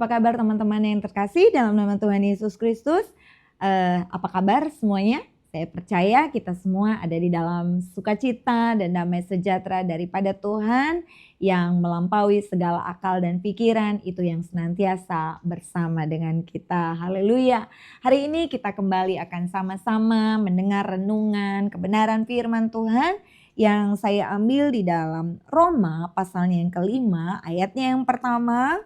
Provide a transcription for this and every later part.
Apa kabar teman-teman yang terkasih dalam nama Tuhan Yesus Kristus? Apa kabar semuanya? Saya percaya kita semua ada di dalam sukacita dan damai sejahtera daripada Tuhan yang melampaui segala akal dan pikiran, itu yang senantiasa bersama dengan kita. Haleluya. Hari ini kita kembali akan sama-sama mendengar renungan kebenaran firman Tuhan yang saya ambil di dalam Roma pasalnya yang kelima, ayatnya yang pertama.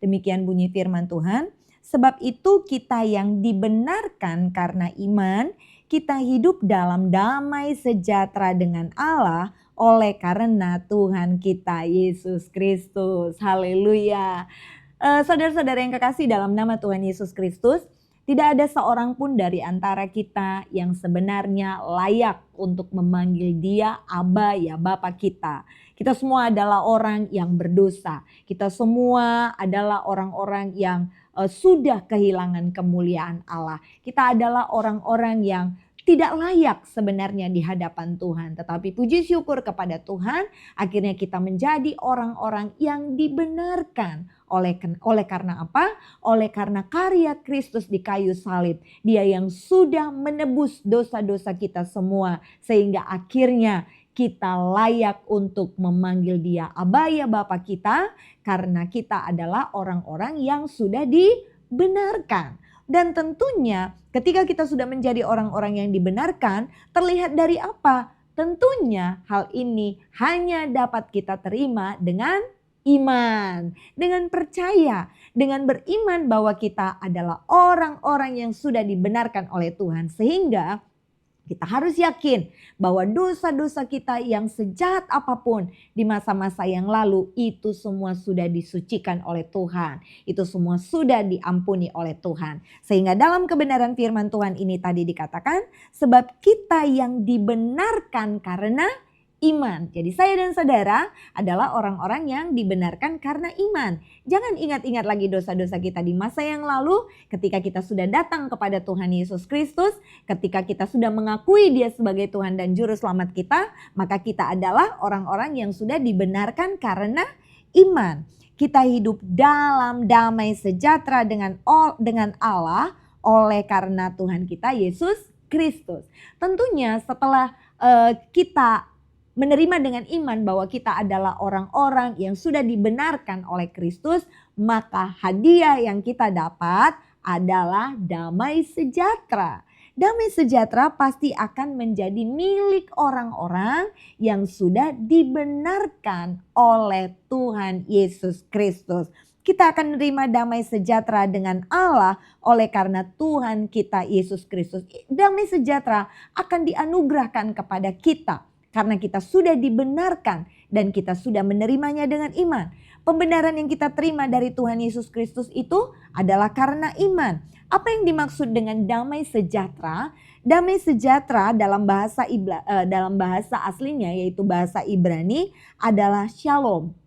Demikian bunyi firman Tuhan. Sebab itu kita yang dibenarkan karena iman, kita hidup dalam damai sejahtera dengan Allah oleh karena Tuhan kita Yesus Kristus. Haleluya. Saudara-saudara yang kekasih dalam nama Tuhan Yesus Kristus, tidak ada seorang pun dari antara kita yang sebenarnya layak untuk memanggil Dia Aba, ya Bapa kita. Kita semua adalah orang yang berdosa. Kita semua adalah orang-orang yang sudah kehilangan kemuliaan Allah. Kita adalah orang-orang yang tidak layak sebenarnya di hadapan Tuhan. Tetapi puji syukur kepada Tuhan, akhirnya kita menjadi orang-orang yang dibenarkan. Oleh karena apa? Oleh karena karya Kristus di kayu salib. Dia yang sudah menebus dosa-dosa kita semua. Sehingga akhirnya kita layak untuk memanggil Dia Aba, ya Bapa kita. Karena kita adalah orang-orang yang sudah dibenarkan. Dan tentunya ketika kita sudah menjadi orang-orang yang dibenarkan, terlihat dari apa? Tentunya hal ini hanya dapat kita terima dengan iman, dengan percaya, dengan beriman bahwa kita adalah orang-orang yang sudah dibenarkan oleh Tuhan. Sehingga kita harus yakin bahwa dosa-dosa kita yang sejahat apapun di masa-masa yang lalu itu semua sudah disucikan oleh Tuhan. Itu semua sudah diampuni oleh Tuhan. Sehingga dalam kebenaran firman Tuhan ini tadi dikatakan, sebab kita yang dibenarkan karena iman. Jadi saya dan saudara adalah orang-orang yang dibenarkan karena iman. Jangan ingat-ingat lagi dosa-dosa kita di masa yang lalu ketika kita sudah datang kepada Tuhan Yesus Kristus. Ketika kita sudah mengakui Dia sebagai Tuhan dan Juru Selamat kita, maka kita adalah orang-orang yang sudah dibenarkan karena iman. Kita hidup dalam damai sejahtera dengan Allah oleh karena Tuhan kita Yesus Kristus. Tentunya setelah kita menerima dengan iman bahwa kita adalah orang-orang yang sudah dibenarkan oleh Kristus, maka hadiah yang kita dapat adalah damai sejahtera. Damai sejahtera pasti akan menjadi milik orang-orang yang sudah dibenarkan oleh Tuhan Yesus Kristus. Kita akan menerima damai sejahtera dengan Allah oleh karena Tuhan kita Yesus Kristus. Damai sejahtera akan dianugerahkan kepada kita. Karena kita sudah dibenarkan dan kita sudah menerimanya dengan iman. Pembenaran yang kita terima dari Tuhan Yesus Kristus itu adalah karena iman. Apa yang dimaksud dengan damai sejahtera? Damai sejahtera dalam bahasa aslinya yaitu bahasa Ibrani adalah shalom.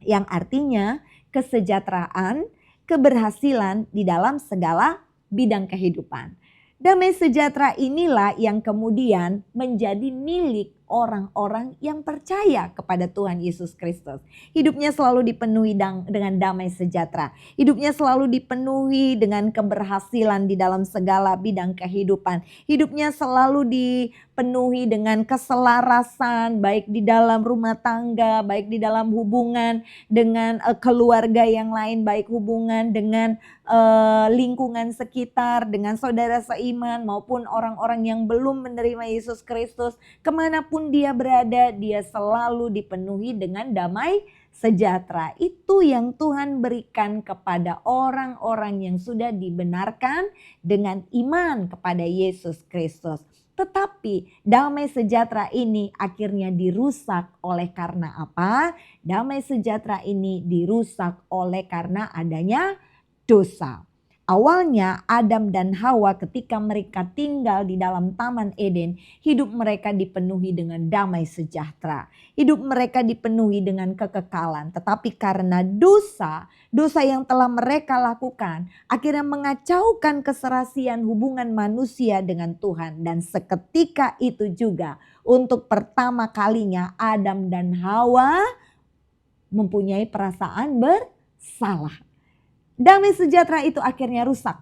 Yang artinya kesejahteraan, keberhasilan di dalam segala bidang kehidupan. Damai sejahtera inilah yang kemudian menjadi milik orang-orang yang percaya kepada Tuhan Yesus Kristus. Hidupnya selalu dipenuhi dengan damai sejahtera. Hidupnya selalu dipenuhi dengan keberhasilan di dalam segala bidang kehidupan. Hidupnya selalu dipenuhi dengan keselarasan baik di dalam rumah tangga, baik di dalam hubungan dengan keluarga yang lain, baik hubungan dengan lingkungan sekitar, dengan saudara seiman maupun orang-orang yang belum menerima Yesus Kristus. Kemanapun dia berada, dia selalu dipenuhi dengan damai sejahtera. Itu yang Tuhan berikan kepada orang-orang yang sudah dibenarkan dengan iman kepada Yesus Kristus. Tetapi damai sejahtera ini akhirnya dirusak oleh karena apa? Damai sejahtera ini dirusak oleh karena adanya dosa. Awalnya Adam dan Hawa ketika mereka tinggal di dalam Taman Eden, hidup mereka dipenuhi dengan damai sejahtera. Hidup mereka dipenuhi dengan kekekalan. Tetapi karena dosa yang telah mereka lakukan, akhirnya mengacaukan keserasian hubungan manusia dengan Tuhan. Dan seketika itu juga untuk pertama kalinya Adam dan Hawa mempunyai perasaan bersalah. Damai sejahtera itu akhirnya rusak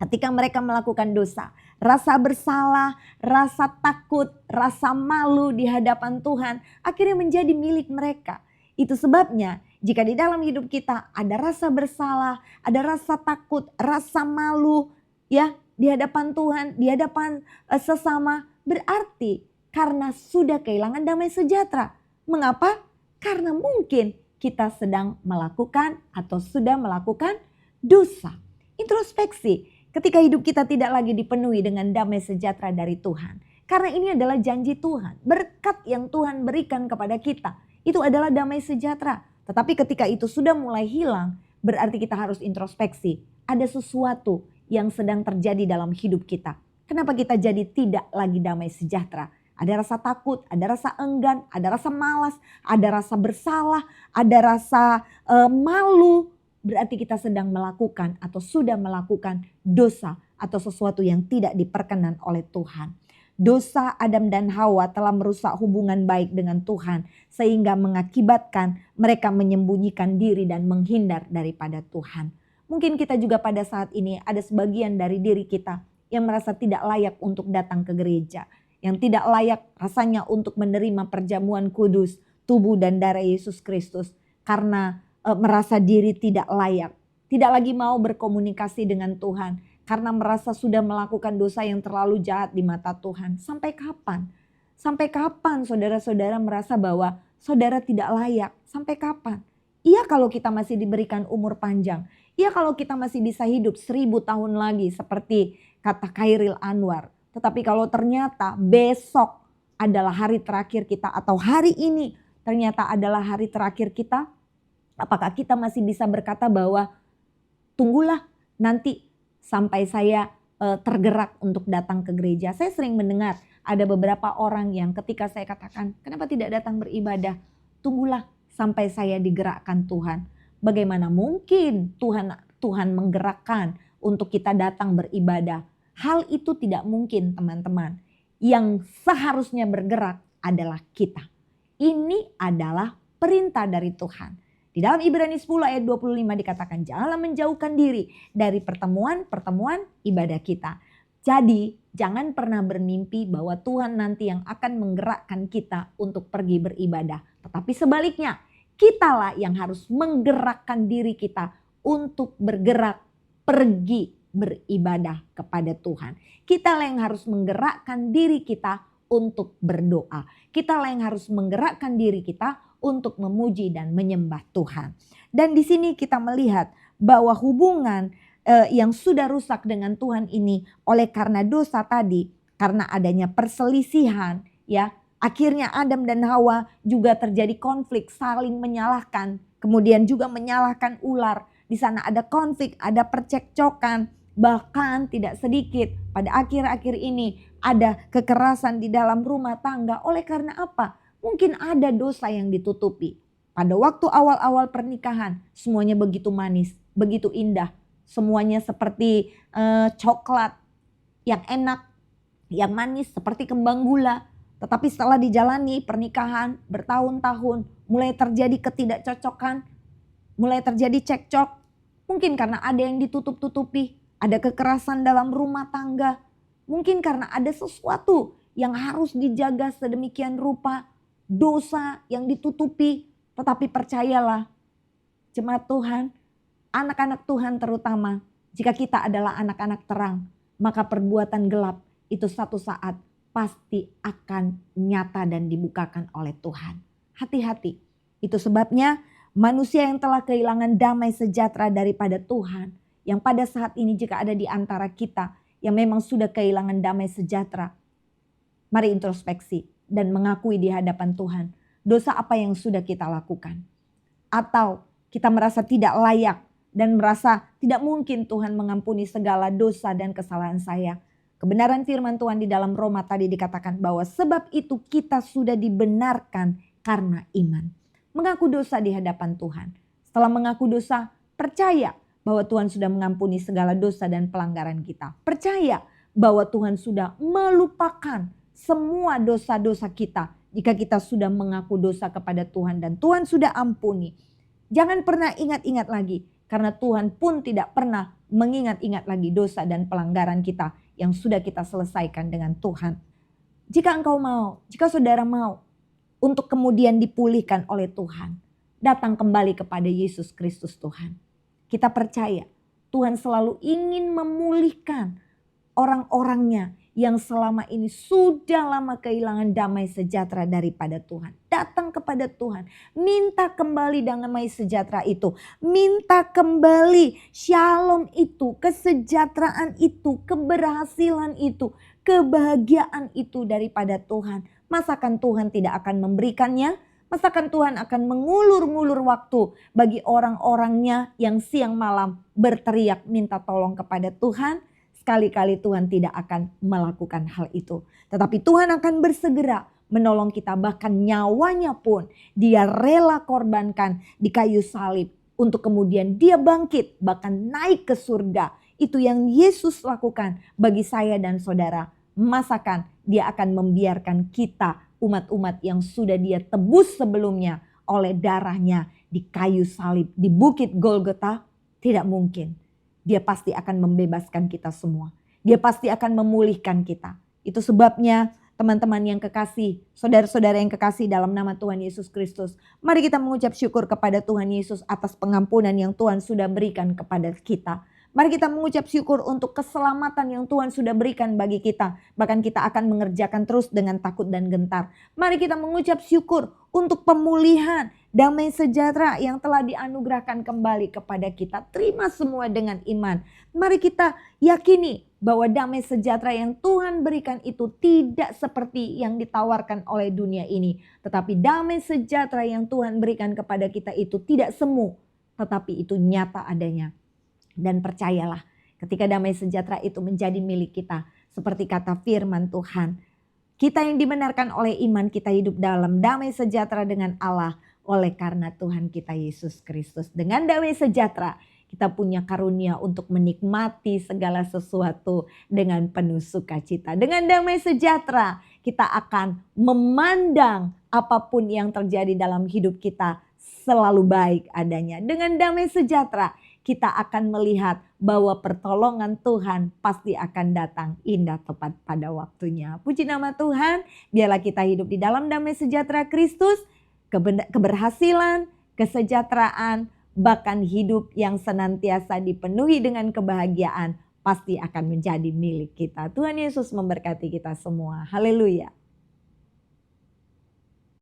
ketika mereka melakukan dosa. Rasa bersalah, rasa takut, rasa malu di hadapan Tuhan akhirnya menjadi milik mereka. Itu sebabnya jika di dalam hidup kita ada rasa bersalah, ada rasa takut, rasa malu ya di hadapan Tuhan, di hadapan sesama, berarti karena sudah kehilangan damai sejahtera. Mengapa? Karena mungkin kita sedang melakukan atau sudah melakukan dosa. Introspeksi ketika hidup kita tidak lagi dipenuhi dengan damai sejahtera dari Tuhan. Karena ini adalah janji Tuhan, berkat yang Tuhan berikan kepada kita. Itu adalah damai sejahtera. Tetapi ketika itu sudah mulai hilang, berarti kita harus introspeksi. Ada sesuatu yang sedang terjadi dalam hidup kita. Kenapa kita jadi tidak lagi damai sejahtera? Ada rasa takut, ada rasa enggan, ada rasa malas, ada rasa bersalah, ada rasa malu. Berarti kita sedang melakukan atau sudah melakukan dosa atau sesuatu yang tidak diperkenan oleh Tuhan. Dosa Adam dan Hawa telah merusak hubungan baik dengan Tuhan sehingga mengakibatkan mereka menyembunyikan diri dan menghindar daripada Tuhan. Mungkin kita juga pada saat ini ada sebagian dari diri kita yang merasa tidak layak untuk datang ke gereja. Yang tidak layak rasanya untuk menerima perjamuan kudus tubuh dan darah Yesus Kristus. Karena merasa diri tidak layak. Tidak lagi mau berkomunikasi dengan Tuhan. Karena merasa sudah melakukan dosa yang terlalu jahat di mata Tuhan. Sampai kapan? Sampai kapan saudara-saudara merasa bahwa saudara tidak layak? Sampai kapan? Iya kalau kita masih diberikan umur panjang. Iya kalau kita masih bisa hidup 1000 tahun lagi seperti kata Khairil Anwar. Tetapi kalau ternyata besok adalah hari terakhir kita atau hari ini ternyata adalah hari terakhir kita. Apakah kita masih bisa berkata bahwa tunggulah nanti sampai saya tergerak untuk datang ke gereja. Saya sering mendengar ada beberapa orang yang ketika saya katakan kenapa tidak datang beribadah. Tunggulah sampai saya digerakkan Tuhan. Bagaimana mungkin Tuhan menggerakkan untuk kita datang beribadah. Hal itu tidak mungkin teman-teman. Yang seharusnya bergerak adalah kita. Ini adalah perintah dari Tuhan. Di dalam Ibrani 10 ayat 25 dikatakan janganlah menjauhkan diri dari pertemuan ibadah kita. Jadi jangan pernah bermimpi bahwa Tuhan nanti yang akan menggerakkan kita untuk pergi beribadah. Tetapi sebaliknya kitalah yang harus menggerakkan diri kita untuk bergerak pergi beribadah kepada Tuhan. Kitalah yang harus menggerakkan diri kita untuk berdoa. Kitalah yang harus menggerakkan diri kita untuk memuji dan menyembah Tuhan. Dan di sini kita melihat bahwa hubungan yang sudah rusak dengan Tuhan ini oleh karena dosa tadi, karena adanya perselisihan, ya, akhirnya Adam dan Hawa juga terjadi konflik, saling menyalahkan, kemudian juga menyalahkan ular. Di sana ada konflik, ada percekcokan. Bahkan tidak sedikit pada akhir-akhir ini ada kekerasan di dalam rumah tangga. Oleh karena apa? Mungkin ada dosa yang ditutupi. Pada waktu awal-awal pernikahan semuanya begitu manis, begitu indah. Semuanya seperti coklat yang enak, yang manis seperti kembang gula. Tetapi setelah dijalani pernikahan bertahun-tahun mulai terjadi ketidakcocokan, mulai terjadi cekcok. Mungkin karena ada yang ditutup-tutupi. Ada kekerasan dalam rumah tangga. Mungkin karena ada sesuatu yang harus dijaga sedemikian rupa. Dosa yang ditutupi. Tetapi percayalah jemaat Tuhan, anak-anak Tuhan terutama. Jika kita adalah anak-anak terang, maka perbuatan gelap itu satu saat pasti akan nyata dan dibukakan oleh Tuhan. Hati-hati. Itu sebabnya manusia yang telah kehilangan damai sejahtera daripada Tuhan. Yang pada saat ini jika ada di antara kita yang memang sudah kehilangan damai sejahtera. Mari introspeksi dan mengakui di hadapan Tuhan. Dosa apa yang sudah kita lakukan. Atau kita merasa tidak layak dan merasa tidak mungkin Tuhan mengampuni segala dosa dan kesalahan saya. Kebenaran firman Tuhan di dalam Roma tadi dikatakan bahwa sebab itu kita sudah dibenarkan karena iman. Mengaku dosa di hadapan Tuhan. Setelah mengaku dosa, percaya bahwa Tuhan sudah mengampuni segala dosa dan pelanggaran kita. Percaya bahwa Tuhan sudah melupakan semua dosa-dosa kita jika kita sudah mengaku dosa kepada Tuhan dan Tuhan sudah ampuni. Jangan pernah ingat-ingat lagi Karena Tuhan pun tidak pernah mengingat-ingat lagi dosa dan pelanggaran kita yang sudah kita selesaikan dengan Tuhan. Jika engkau mau, jika saudara mau untuk kemudian dipulihkan oleh Tuhan, datang kembali kepada Yesus Kristus Tuhan. Kita percaya Tuhan selalu ingin memulihkan orang-orangnya yang selama ini sudah lama kehilangan damai sejahtera daripada Tuhan. Datang kepada Tuhan, minta kembali damai sejahtera itu. Minta kembali shalom itu, kesejahteraan itu, keberhasilan itu, kebahagiaan itu daripada Tuhan. Masakan Tuhan tidak akan memberikannya? Masakan Tuhan akan mengulur-ngulur waktu bagi orang-orangnya yang siang malam berteriak minta tolong kepada Tuhan? Sekali-kali Tuhan tidak akan melakukan hal itu. Tetapi Tuhan akan bersegera menolong kita, bahkan nyawanya pun dia rela korbankan di kayu salib. Untuk kemudian dia bangkit, bahkan naik ke surga. Itu yang Yesus lakukan bagi saya dan saudara. Masakan dia akan membiarkan kita, umat-umat yang sudah dia tebus sebelumnya oleh darahnya di kayu salib, di bukit Golgota? Tidak mungkin. Dia pasti akan membebaskan kita semua. Dia pasti akan memulihkan kita. Itu sebabnya teman-teman yang kekasih, saudara-saudara yang kekasih dalam nama Tuhan Yesus Kristus. Mari kita mengucap syukur kepada Tuhan Yesus atas pengampunan yang Tuhan sudah berikan kepada kita. Mari kita mengucap syukur untuk keselamatan yang Tuhan sudah berikan bagi kita. Bahkan kita akan mengerjakan terus dengan takut dan gentar. Mari kita mengucap syukur untuk pemulihan, damai sejahtera yang telah dianugerahkan kembali kepada kita. Terima semua dengan iman. Mari kita yakini bahwa damai sejahtera yang Tuhan berikan itu tidak seperti yang ditawarkan oleh dunia ini. Tetapi damai sejahtera yang Tuhan berikan kepada kita itu tidak semu, tetapi itu nyata adanya. Dan percayalah, ketika damai sejahtera itu menjadi milik kita, seperti kata firman Tuhan, kita yang dibenarkan oleh iman, kita hidup dalam damai sejahtera dengan Allah oleh karena Tuhan kita Yesus Kristus. Dengan damai sejahtera kita punya karunia untuk menikmati segala sesuatu dengan penuh sukacita. Dengan damai sejahtera kita akan memandang apapun yang terjadi dalam hidup kita selalu baik adanya. Dengan damai sejahtera kita akan melihat bahwa pertolongan Tuhan pasti akan datang indah tepat pada waktunya. Puji nama Tuhan, biarlah kita hidup di dalam damai sejahtera Kristus, keberhasilan, kesejahteraan, bahkan hidup yang senantiasa dipenuhi dengan kebahagiaan pasti akan menjadi milik kita. Tuhan Yesus memberkati kita semua. Haleluya.